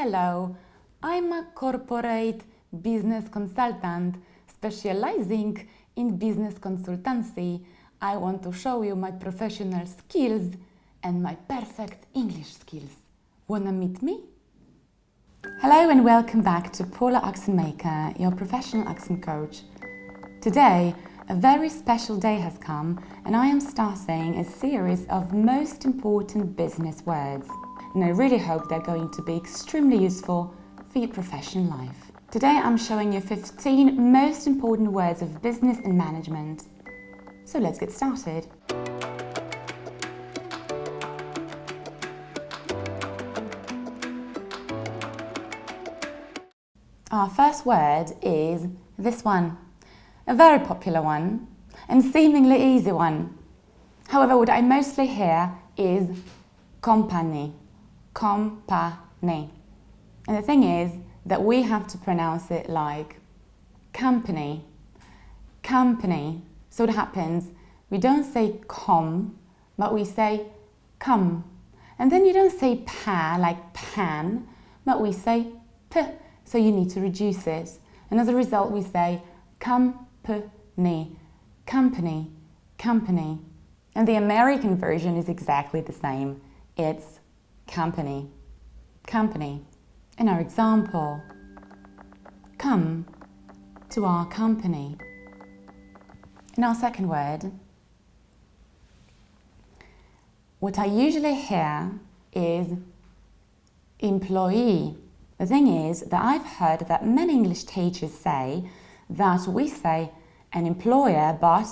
Hello, I'm a corporate business consultant specializing in business consultancy. I want to show you my professional skills and my perfect English skills. Wanna meet me? Hello and welcome back to Paula Accent Maker, your professional accent coach. Today, a very special day has come and I am starting a series of most important business words. And I really hope they're going to be extremely useful for your professional life. Today I'm showing you 15 most important words of business and management. So let's get started. Our first word is this one, a very popular one and seemingly easy one. However, what I mostly hear is company. Company. And the thing is that we have to pronounce it like company. Company. So what happens? We don't say but we say come. And then you don't say like pan, but we say p. So you need to reduce it. And as a result, we say company. Company. Company. And the American version is exactly the same. It's company. Company. In our example, come to our company. In our second word, what I usually hear is employee. The thing is that I've heard that many English teachers say that we say an employer but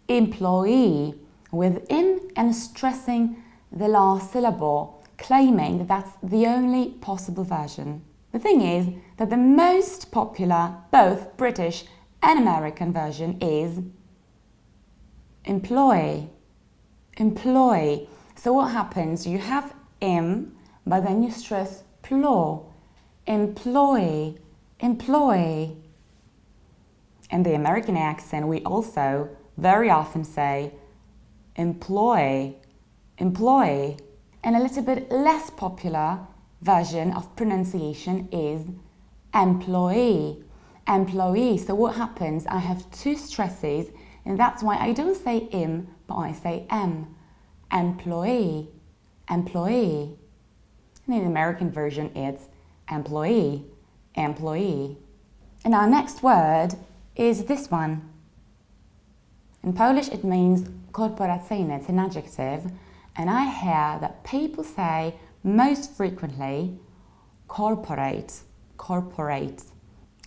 employee with in and stressing the last syllable, claiming that that's the only possible version. The thing is that the most popular, both British and American version is employee. Employee. So what happens? You have but then you stress plo. Employee. Employee. In the American accent, we also very often say employee. Employee. And a little bit less popular version of pronunciation is employee. Employee. So what happens? I have two stresses and that's why I don't say but I say em. Employee. Employee. And in the American version it's employee. Employee. And our next word is this one. In Polish it means korporacyjny. It's an adjective. And I hear that people say most frequently corporate. Corporate.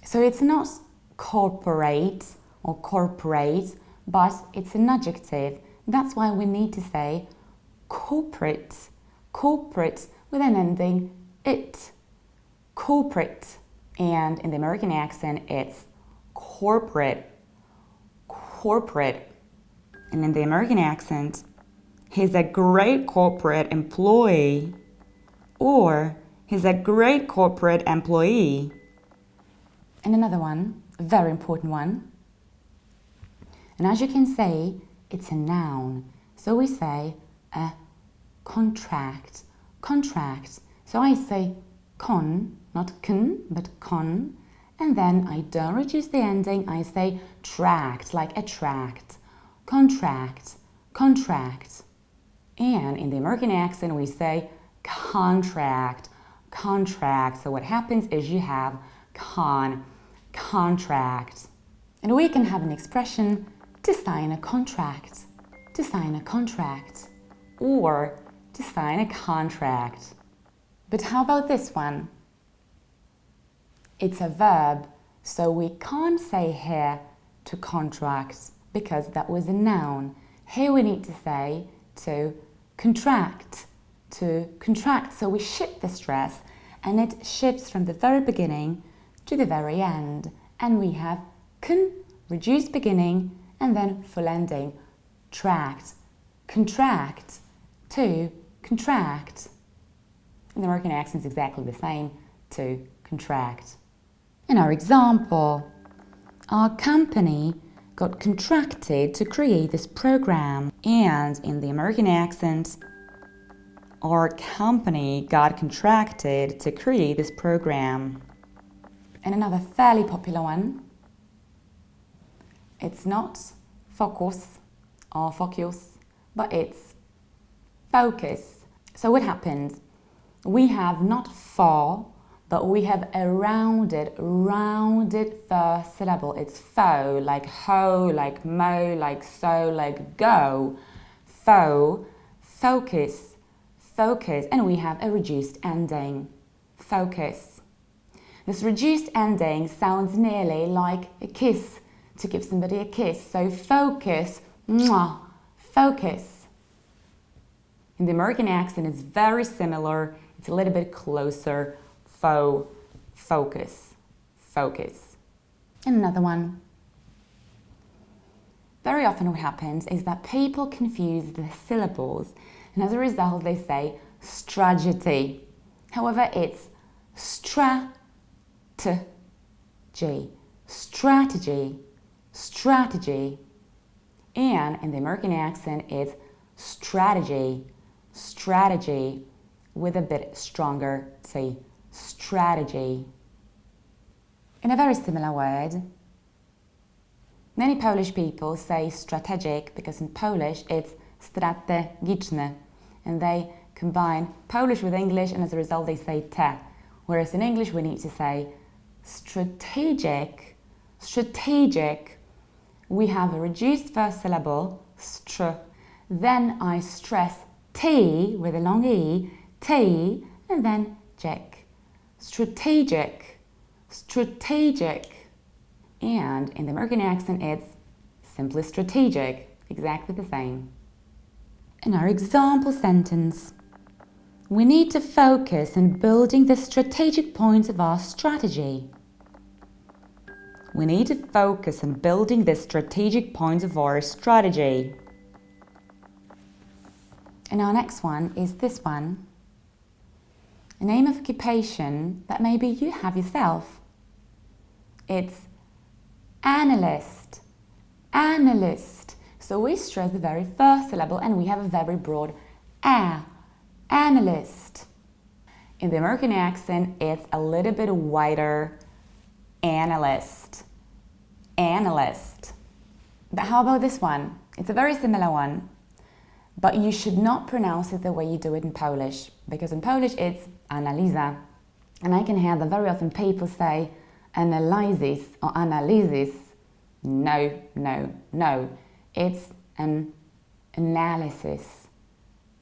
So it's not corporate or corporate, but it's an adjective. That's why we need to say corporate. Corporate with an ending it. Corporate. And in the American accent, it's corporate. Corporate. And in the American accent, he's a great corporate employee, or he's a great corporate employee. And another one, a very important one. And as you can see, it's a noun. So we say a contract. Contract. So I say con, not con, but con. And then I don't reduce the ending. I say tract, like attract. Contract. Contract. And in the American accent, we say contract, contract. So what happens is you have contract. And we can have an expression to sign a contract, to sign a contract, or to sign a contract. But how about this one? It's a verb, so we can't say here to contract because that was a noun. Here we need to say to contract, to contract. So we shift the stress and it shifts from the very beginning to the very end. And we have reduced beginning and then full ending. Tract, contract, to contract. In the American accent is exactly the same, to contract. In our example, our company got contracted to create this program. And in the American accent, our company got contracted to create this program. And another fairly popular one, it's not focus or focus, but it's focus. So what happens? We have not for, but we have a rounded first syllable. It's fo, like ho, like mo, like so, like go. Fo, focus, focus. And we have a reduced ending, focus. This reduced ending sounds nearly like a kiss, to give somebody a kiss. So focus, mwah, focus. In the American accent, it's very similar. It's a little bit closer. Fo, focus, focus. And another one. Very often what happens is that people confuse the syllables, and as a result they say strategy. However, it's strategy, strategy, strategy. And in the American accent, it's strategy, strategy, with a bit stronger T, strategy. In a very similar word, many Polish people say strategic because in Polish it's strategiczne, and they combine Polish with English, and as a result they say te, whereas in English we need to say strategic, strategic. We have a reduced first syllable, str, then I stress T with a long E, T, and then jek. Strategic, strategic. And in the American accent, it's simply strategic, exactly the same. In our example sentence, we need to focus on building the strategic points of our strategy. We need to focus on building the strategic points of our strategy. And our next one is this one. A name of occupation that maybe you have yourself. It's analyst, analyst. So we stress the very first syllable and we have a very broad a, analyst. In the American accent, it's a little bit wider, analyst, analyst. But how about this one? It's a very similar one, but you should not pronounce it the way you do it in Polish, because in Polish it's analiza, and I can hear that very often people say analysis or analysis. No, no, no. It's an analysis.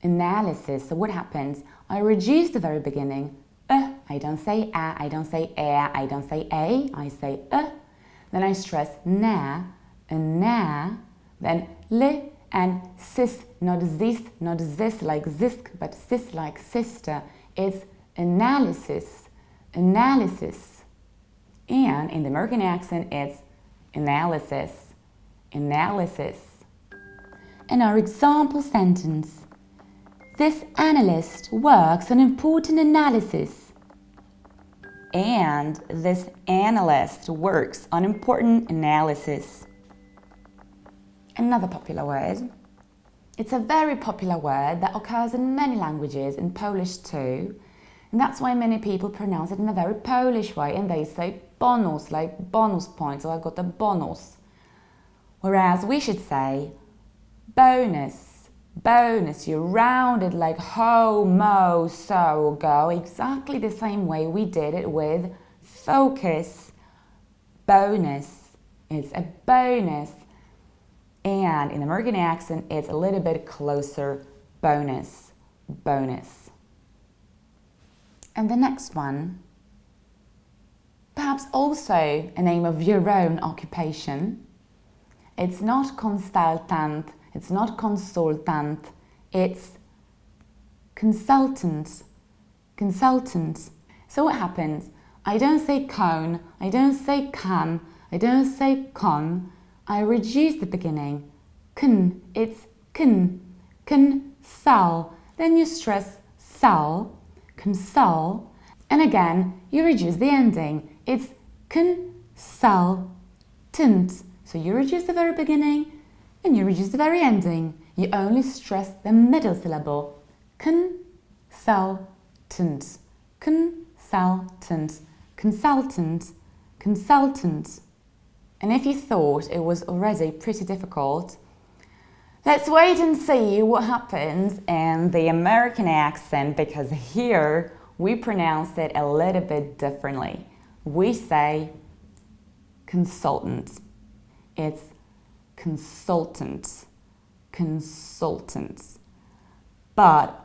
Analysis. So what happens? I reduce the very beginning. I don't say a, I don't say I don't say a, I say Then I stress na, then li and sis, not this like zisk, but sis like sister. It's analysis, analysis. And in the American accent, it's analysis, analysis. In our example sentence, this analyst works on important analysis. And this analyst works on important analysis. Another popular word. It's a very popular word that occurs in many languages, in Polish too. And that's why many people pronounce it in a very Polish way, and they say bonus, like bonus points, or I got a bonus. Whereas we should say bonus, bonus. You round it like ho, mo, so, go, exactly the same way we did it with focus. Bonus. It's a bonus. And in the American accent, it's a little bit closer, bonus, bonus. And the next one, perhaps also a name of your own occupation. It's not consultant, it's not consultant, it's consultant, consultant. So what happens? I don't say con, I don't say can, I don't say con. I reduce the beginning. Kun, it's kun, consult. Then you stress sal, consult. And again, you reduce the ending. It's consultant. So you reduce the very beginning and you reduce the very ending. You only stress the middle syllable. consultant, consultant, consultant, consultant. And if you thought it was already pretty difficult, let's wait and see what happens in the American accent, because here we pronounce it a little bit differently. We say consultant. It's consultant, consultants. But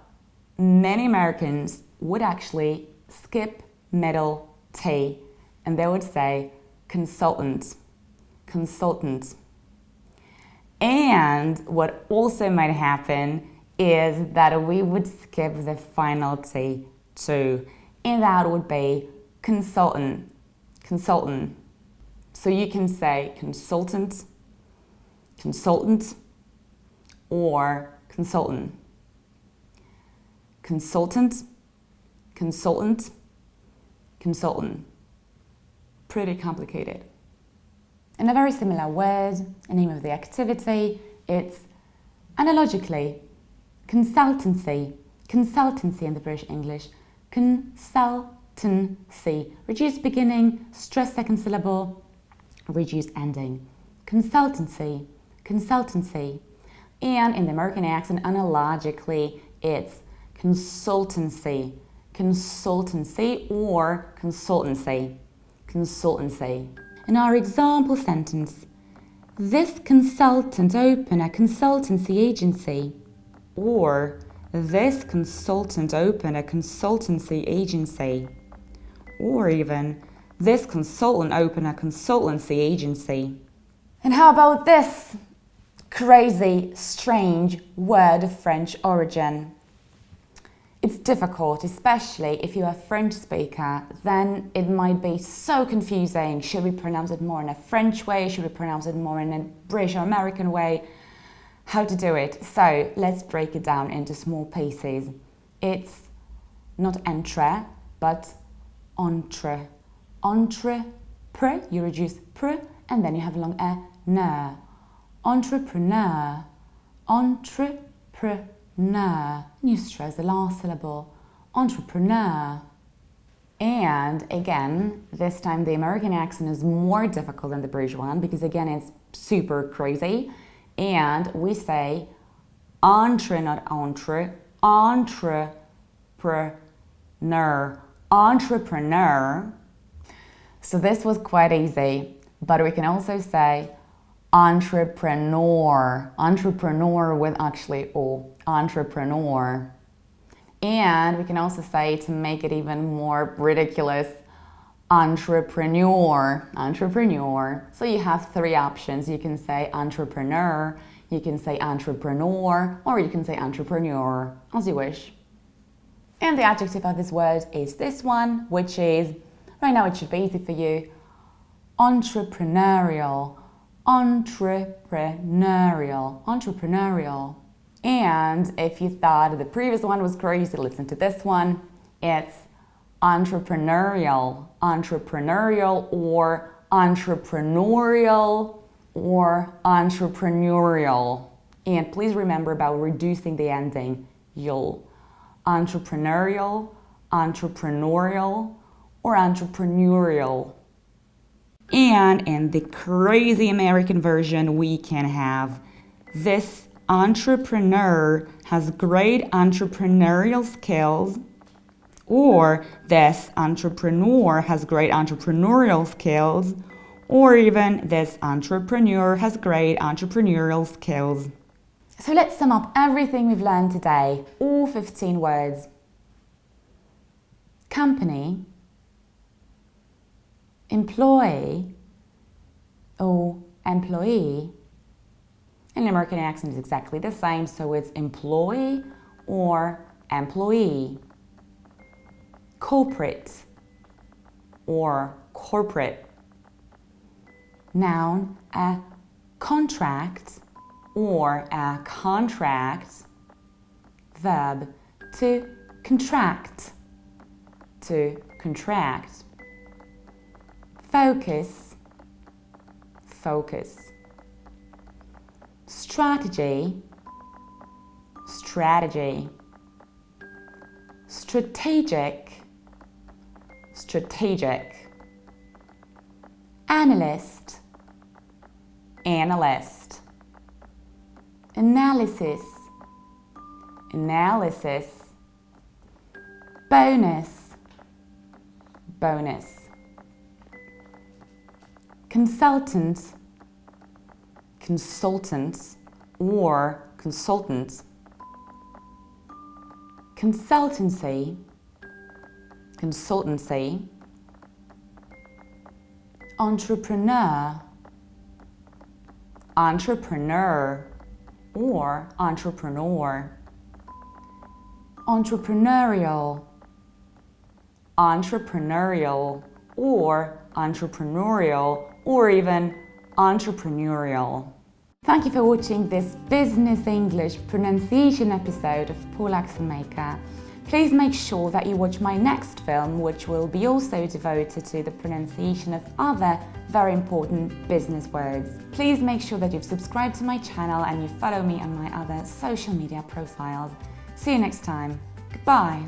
many Americans would actually skip middle T and they would say consultant, consultant. And what also might happen is that we would skip the final T too, and that would be consultant, consultant. So you can say consultant, consultant, or consultant. Consultant, consultant, consultant. Pretty complicated. And a very similar word, a name of the activity, it's analogically consultancy, consultancy in the British English, consultancy, reduced beginning, stress second syllable, reduced ending, consultancy, consultancy. And in the American accent, analogically, it's consultancy, consultancy, or consultancy, consultancy. In our example sentence, this consultant opened a consultancy agency, or this consultant opened a consultancy agency, or even this consultant opened a consultancy agency. And how about this crazy, strange word of French origin? It's difficult, especially if you're a French speaker, then it might be so confusing. Should we pronounce it more in a French way? Should we pronounce it more in a British or American way? How to do it? So let's break it down into small pieces. It's not entre, but entre. Entrepre, you reduce pr, and then you have a long ner. Entrepreneur, entrepreneur. And you stress the last syllable, entrepreneur. And again, this time the American accent is more difficult than the British one because again it's super crazy. And we say entre, not entre, entrepreneur, entrepreneur. So this was quite easy, but we can also say entrepreneur, entrepreneur with actually O, entrepreneur. And we can also say, to make it even more ridiculous, entrepreneur, entrepreneur. So you have three options. You can say entrepreneur, you can say entrepreneur, or you can say entrepreneur, as you wish. And the adjective of this word is this one, which is, right now it should be easy for you, entrepreneurial, entrepreneurial, entrepreneurial. And if you thought the previous one was crazy, listen to this one. It's entrepreneurial, entrepreneurial, or entrepreneurial, or entrepreneurial. And please remember about reducing the ending, you'll. Entrepreneurial, entrepreneurial, or entrepreneurial. And in the crazy American version, we can have this entrepreneur has great entrepreneurial skills, or this entrepreneur has great entrepreneurial skills, or even this entrepreneur has great entrepreneurial skills. So let's sum up everything we've learned today, all 15 words. Company, employee, or employee. And the American accent is exactly the same, so it's employee or employee. Corporate or corporate. Noun, a contract or a contract. Verb, to contract, to contract. Focus, focus. Strategy, strategy. strategic, strategic. Analyst, analyst. Analysis, analysis. Bonus, bonus. Consultant, consultants or consultants. Consultancy, consultancy. Entrepreneur, entrepreneur or entrepreneur. Entrepreneurial, entrepreneurial or entrepreneurial or even entrepreneurial. Thank you for watching this Business English pronunciation episode of Paul Accent Maker. Please make sure that you watch my next film, which will be also devoted to the pronunciation of other very important business words. Please make sure that you've subscribed to my channel and you follow me on my other social media profiles. See you next time. Goodbye.